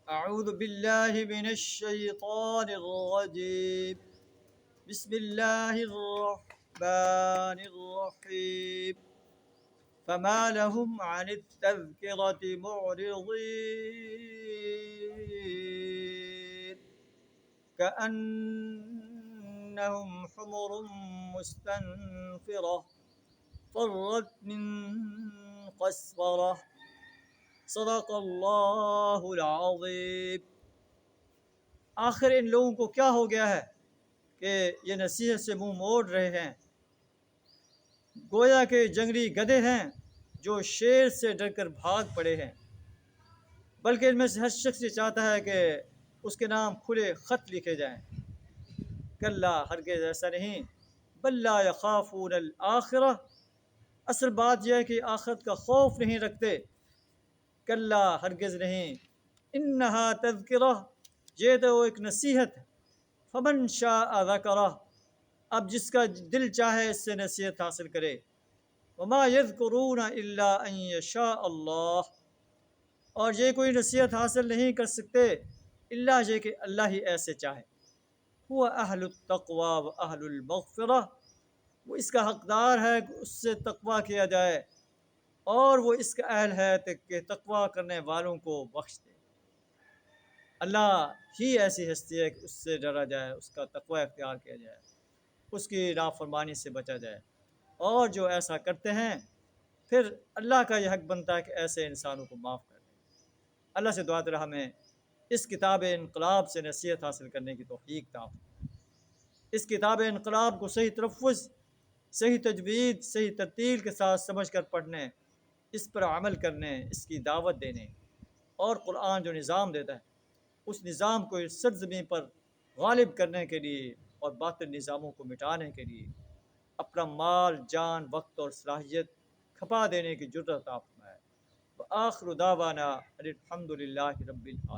أعوذ بالله من الشيطان الرجيم. بسم الله الرحمن الرحيم. فما لهم عن التذكرة معرضين كأنهم حمر مستنفرة فرت من قسورة. صدق اللہ العظیم. آخر ان لوگوں کو کیا ہو گیا ہے کہ یہ نصیحت سے منہ موڑ رہے ہیں؟ گویا کہ جنگلی گدھے ہیں جو شیر سے ڈر کر بھاگ پڑے ہیں، بلکہ ان میں سے ہر شخص یہ چاہتا ہے کہ اس کے نام کھلے خط لکھے جائیں. کلا، ہرگز ایسا نہیں. بل لا یخافون الآخرہ، اصل بات یہ ہے کہ آخرت کا خوف نہیں رکھتے. کلا، ہرگز نہیں. انہا تذکرہ، یہ تو ایک نصیحت. فمن شاء ذکرہ، اب جس کا دل چاہے اس سے نصیحت حاصل کرے. وما یذکرون الا ان یشاء اللہ، اور یہ کوئی نصیحت حاصل نہیں کر سکتے الا یہ کہ اللہ ہی ایسے چاہے. هو اہل التقوی و اہل المغفرہ، وہ اس کا حقدار ہے کہ اس سے تقوی کیا جائے، اور وہ اس کا اہل ہے کہ تقوی کرنے والوں کو بخش دے. اللہ ہی ایسی ہستی ہے کہ اس سے ڈرا جائے، اس کا تقوی اختیار کیا جائے، اس کی نافرمانی سے بچا جائے. اور جو ایسا کرتے ہیں پھر اللہ کا یہ حق بنتا ہے کہ ایسے انسانوں کو معاف کر دے. اللہ سے دعا رہا ہمیں اس کتاب انقلاب سے نصیحت حاصل کرنے کی توفیق عطا. اس کتاب انقلاب کو صحیح تلفظ، صحیح تجوید، صحیح ترتیل کے ساتھ سمجھ کر پڑھنے، اس پر عمل کرنے، اس کی دعوت دینے، اور قرآن جو نظام دیتا ہے اس نظام کو اس سرزمین پر غالب کرنے کے لیے اور باطل نظاموں کو مٹانے کے لیے اپنا مال، جان، وقت اور صلاحیت کھپا دینے کی جرأت عطا فرمائے. وآخر دعوانا الحمد للہ رب العالمین.